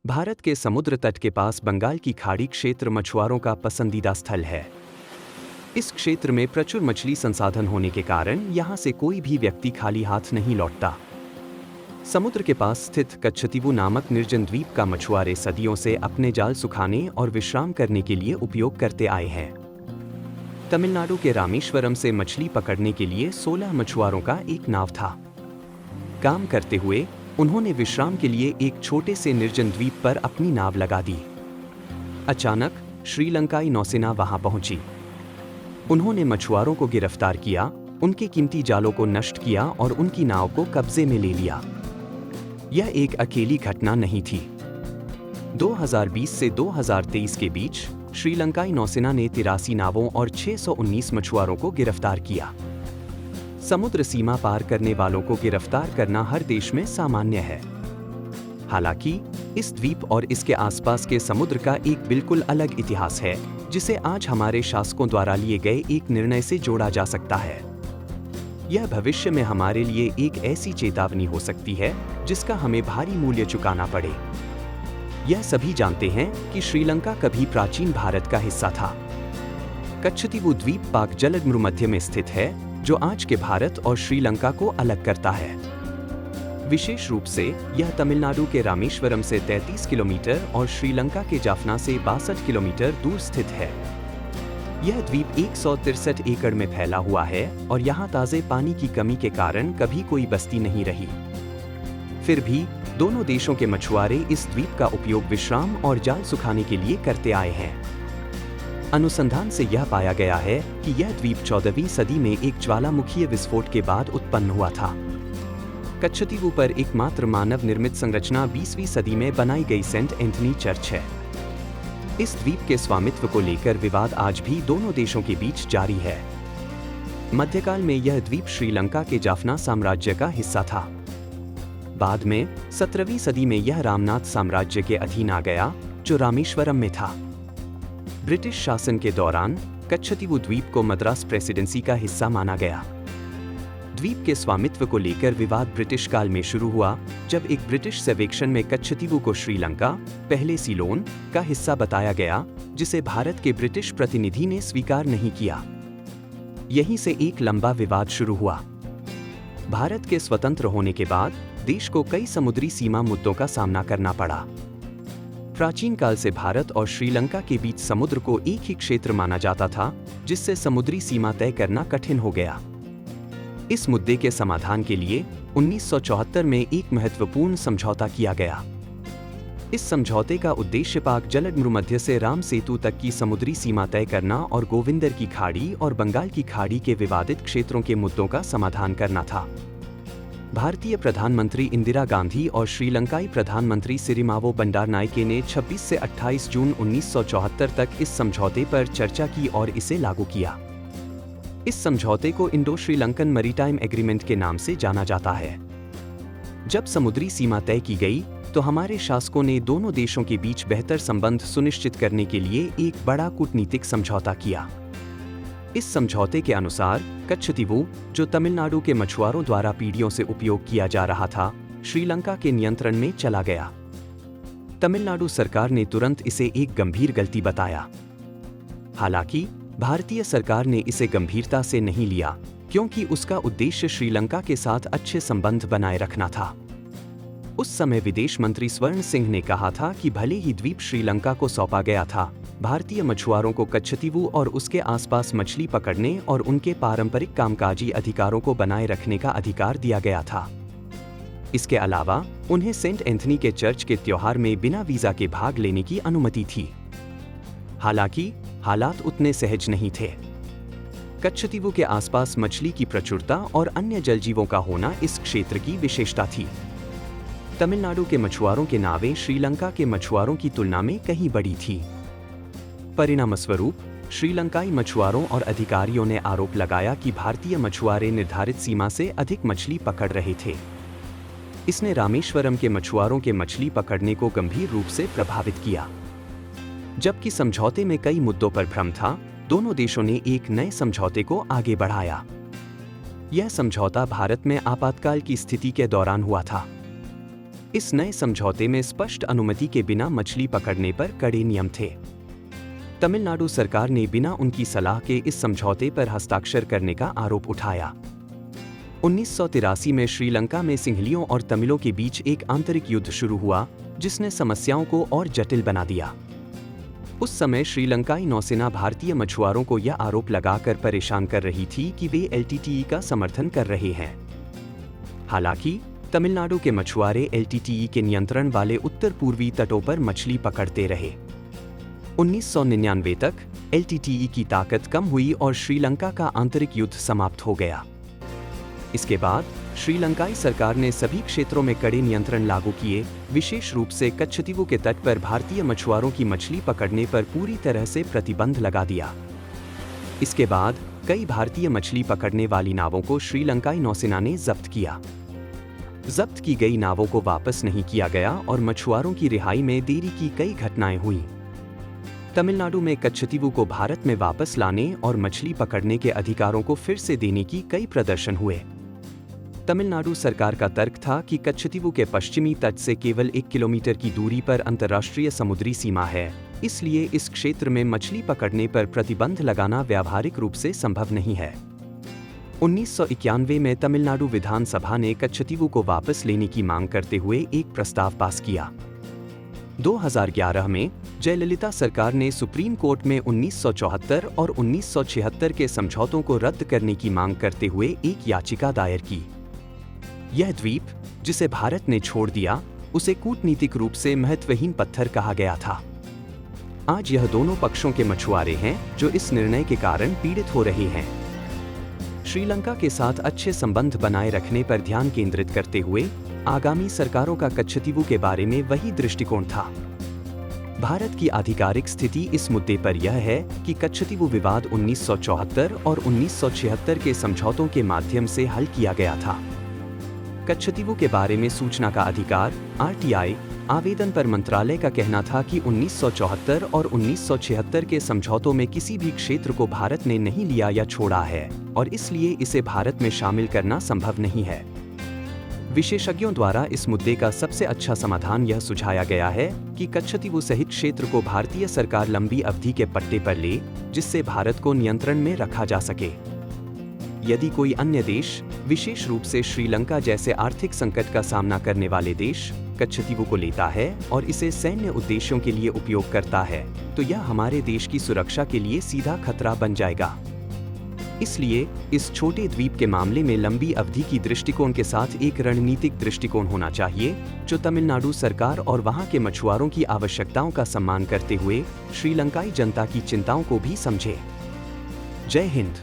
भारत के समुद्र तट के पास बंगाल की खाड़ी क्षेत्र मछुआरों का पसंदीदा स्थल है। इस क्षेत्र में प्रचुर मछली संसाधन होने के कारण यहाँ से कोई भी व्यक्ति खाली हाथ नहीं लौटता। समुद्र के पास स्थित कच्छतीवु नामक निर्जन द्वीप का मछुआरे सदियों से अपने जाल सुखाने और विश्राम करने के लिए उपयोग करते आए हैं। तमिलनाडु के रामेश्वरम से मछली पकड़ने के लिए 16 मछुआरों का एक नाव था। काम करते हुए उन्होंने विश्राम के लिए एक छोटे से निर्जन द्वीप पर अपनी नाव लगा दी। अचानक श्रीलंकाई नौसेना वहां पहुंची। उन्होंने मछुआरों को गिरफ्तार किया, उनके कीमती जालों को नष्ट किया और उनकी नाव को कब्जे में ले लिया। यह एक अकेली घटना नहीं थी। 2020 से 2023 के बीच श्रीलंकाई नौसेना ने 83 नावों और 619 मछुआरों को गिरफ्तार किया। समुद्र सीमा पार करने वालों को गिरफ्तार करना हर देश में सामान्य है। हालांकि इस द्वीप और इसके आसपास के समुद्र का एक बिल्कुल अलग इतिहास है, जिसे आज हमारे शासकों द्वारा लिए गए एक निर्णय से जोड़ा जा सकता है। यह भविष्य में हमारे लिए एक ऐसी चेतावनी हो सकती है जिसका हमें भारी मूल्य चुकाना पड़े। यह सभी जानते हैं कि श्रीलंका कभी प्राचीन भारत का हिस्सा था। कच्छतीवु द्वीप पाक जलद भूमध्य में स्थित है, जो आज के भारत और श्रीलंका को अलग करता है। विशेष रूप से यह तमिलनाडु के रामेश्वरम से 33 किलोमीटर और श्रीलंका के जाफना से 62 किलोमीटर दूर स्थित है। यह द्वीप 163 एकड़ में फैला हुआ है और यहाँ ताजे पानी की कमी के कारण कभी कोई बस्ती नहीं रही। फिर भी दोनों देशों के मछुआरे इस द्वीप का उपयोग विश्राम और जाल सुखाने के लिए करते आए हैं। अनुसंधान से यह पाया गया है कि यह द्वीप 14वीं सदी में एक ज्वालामुखीय विस्फोट के बाद उत्पन्न हुआ था। कच्छतीवु पर एकमात्र मानव निर्मित संरचना 20वीं सदी में बनाई गई सेंट एंथनी चर्च है। इस द्वीप के स्वामित्व को लेकर विवाद आज भी दोनों देशों के बीच जारी है। मध्यकाल में यह द्वीप श्रीलंका के जाफना साम्राज्य का हिस्सा था। बाद में 17वीं सदी में यह रामनाथ साम्राज्य के अधीन आ गया, जो रामेश्वरम में था। ब्रिटिश शासन के दौरान कच्छतीवु द्वीप को मद्रास प्रेसिडेंसी का हिस्सा माना गया। द्वीप के स्वामित्व को लेकर विवाद ब्रिटिश काल में शुरू हुआ, जब एक ब्रिटिश सर्वेक्षण में कच्छतीवु को श्रीलंका, पहले सीलोन, का हिस्सा बताया गया, जिसे भारत के ब्रिटिश प्रतिनिधि ने स्वीकार नहीं किया। यहीं से एक लंबा विवाद शुरू हुआ। भारत के स्वतंत्र होने के बाद देश को कई समुद्री सीमा मुद्दों का सामना करना पड़ा। प्राचीन काल से भारत और श्रीलंका के बीच समुद्र को एक ही क्षेत्र माना जाता था, जिससे समुद्री सीमा तय करना कठिन हो गया। इस मुद्दे के समाधान के लिए 1974 में एक महत्वपूर्ण समझौता किया गया। इस समझौते का उद्देश्य पाक जलद भूमध्य से राम सेतु तक की समुद्री सीमा तय करना और गोविंदर की खाड़ी और बंगाल की खाड़ी के विवादित क्षेत्रों के मुद्दों का समाधान करना था। भारतीय प्रधानमंत्री इंदिरा गांधी और श्रीलंकाई प्रधानमंत्री सिरिमावो बंडारनायके ने 26 से 28 जून 1974 तक इस समझौते पर चर्चा की और इसे लागू किया। इस समझौते को इंडो श्रीलंकन मैरीटाइम एग्रीमेंट के नाम से जाना जाता है। जब समुद्री सीमा तय की गई, तो हमारे शासकों ने दोनों देशों के बीच बेहतर संबंध सुनिश्चित करने के लिए एक बड़ा कूटनीतिक समझौता किया। इस समझौते के अनुसार कच्छतीवु, जो तमिलनाडु के मछुआरों द्वारा पीढ़ियों से उपयोग किया जा रहा था, श्रीलंका के नियंत्रण में चला गया। तमिलनाडु सरकार ने तुरंत इसे एक गंभीर गलती बताया। हालांकि भारतीय सरकार ने इसे गंभीरता से नहीं लिया, क्योंकि उसका उद्देश्य श्रीलंका के साथ अच्छे संबंध बनाए रखना था। उस समय विदेश मंत्री स्वर्ण सिंह ने कहा था कि भले ही द्वीप श्रीलंका को सौंपा गया था, भारतीय मछुआरों को कच्छतीवु और उसके आसपास मछली पकड़ने और उनके पारंपरिक कामकाजी अधिकारों को बनाए रखने का अधिकार दिया गया था। इसके अलावा उन्हें सेंट एंथनी के चर्च के त्योहार में बिना वीजा के भाग लेने की अनुमति थी। हालांकि हालात उतने सहज नहीं थे। कच्छतीवु के आसपास मछली की प्रचुरता और अन्य जलजीवों का होना इस क्षेत्र की विशेषता थी। तमिलनाडु के मछुआरों के नावें श्रीलंका के मछुआरों की तुलना में कहीं बड़ी थी। परिणामस्वरूप श्रीलंकाई मछुआरों और अधिकारियों ने आरोप लगाया कि भारतीय मछुआरे निर्धारित सीमा से अधिक मछली पकड़ रहे थे। इसने रामेश्वरम के मछुआरों के मछली पकड़ने को गंभीर रूप से प्रभावित किया। जबकि समझौते में कई मुद्दों पर भ्रम था, दोनों देशों ने एक नए समझौते को आगे बढ़ाया। यह समझौता भारत में आपातकाल की स्थिति के दौरान हुआ था। इस नए समझौते में स्पष्ट अनुमति के बिना मछली पकड़ने पर कड़े नियम थे। तमिलनाडु सरकार ने बिना उनकी सलाह के इस समझौते पर हस्ताक्षर करने का आरोप उठाया। 1983 में श्रीलंका में सिंहलियों और तमिलों के बीच एक आंतरिक युद्ध शुरू हुआ, जिसने समस्याओं को और जटिल बना दिया। उस समय श्रीलंकाई नौसेना भारतीय मछुआरों को यह आरोप लगाकर परेशान कर रही थी कि वे एलटीटीई का समर्थन कर रहे हैं। हालांकि तमिलनाडु के मछुआरे एलटीटीई के नियंत्रण वाले उत्तर पूर्वी तटों पर मछली पकड़ते रहे। 1999 तक एलटीटीई की ताकत कम हुई और श्रीलंका का आंतरिक युद्ध समाप्त हो गया। इसके बाद श्रीलंकाई सरकार ने सभी क्षेत्रों में कड़े नियंत्रण लागू किए, विशेष रूप से कच्छतीवु के तट पर भारतीय मछुआरों की मछली पकड़ने पर पूरी तरह से प्रतिबंध लगा दिया। इसके बाद कई भारतीय मछली पकड़ने वाली नावों को श्रीलंकाई नौसेना ने जब्त किया। जब्त की गई नावों को वापस नहीं किया गया और मछुआरों की रिहाई में देरी की कई घटनाएं हुईं। तमिलनाडु में कच्छतीवु को भारत में वापस लाने और मछली पकड़ने के अधिकारों को फिर से देने की कई प्रदर्शन हुए। तमिलनाडु सरकार का तर्क था कि कच्छतीवु के पश्चिमी तट से केवल 1 किलोमीटर की दूरी पर अंतर्राष्ट्रीय समुद्री सीमा है, इसलिए इस क्षेत्र में मछली पकड़ने पर प्रतिबंध लगाना व्यावहारिक रूप से संभव नहीं है। 1991 में तमिलनाडु विधानसभा ने कच्छतीवु को वापस लेने की मांग करते हुए एक प्रस्ताव पास किया। 2011 में जयललिता सरकार ने सुप्रीम कोर्ट में 1974 और 1976 के समझौतों को रद्द करने की मांग करते हुए एक याचिका दायर की। यह द्वीप, जिसे भारत ने छोड़ दिया, उसे कूटनीतिक रूप से महत्वहीन पत्थर कहा गया था। आज यह दोनों पक्षों के मछुआरे हैं जो इस निर्णय के कारण पीड़ित हो रहे हैं। श्रीलंका के साथ अच्छे संबंध बनाए रखने पर ध्यान केंद्रित करते हुए आगामी सरकारों का कच्छतीवु के बारे में वही दृष्टिकोण था। भारत की आधिकारिक स्थिति इस मुद्दे पर यह है कि कच्छतीवु विवाद 1974 और 1976 के समझौतों के माध्यम से हल किया गया था। कच्छतीवु के बारे में सूचना का अधिकार (RTI) आवेदन पर मंत्रालय का कहना था कि 1974 और 1976 के समझौतों में किसी भी क्षेत्र को भारत ने नहीं लिया या छोड़ा है और इसलिए इसे भारत में शामिल करना संभव नहीं है। विशेषज्ञों द्वारा इस मुद्दे का सबसे अच्छा समाधान यह सुझाया गया है कि कच्छतीवु सहित क्षेत्र को भारतीय सरकार लंबी अवधि के पट्टे पर ले, जिससे भारत को नियंत्रण में रखा जा सके। यदि कोई अन्य देश, विशेष रूप से श्रीलंका जैसे आर्थिक संकट का सामना करने वाले देश, कच्छतीवु को लेता है और इसे सैन्य उद्देश्यों के लिए उपयोग करता है, तो यह हमारे देश की सुरक्षा के लिए सीधा खतरा बन जाएगा। इसलिए इस छोटे द्वीप के मामले में लंबी अवधि की दृष्टिकोण के साथ एक रणनीतिक दृष्टिकोण होना चाहिए, जो तमिलनाडु सरकार और वहां के मछुआरों की आवश्यकताओं का सम्मान करते हुए श्रीलंकाई जनता की चिंताओं को भी समझे। जय हिंद।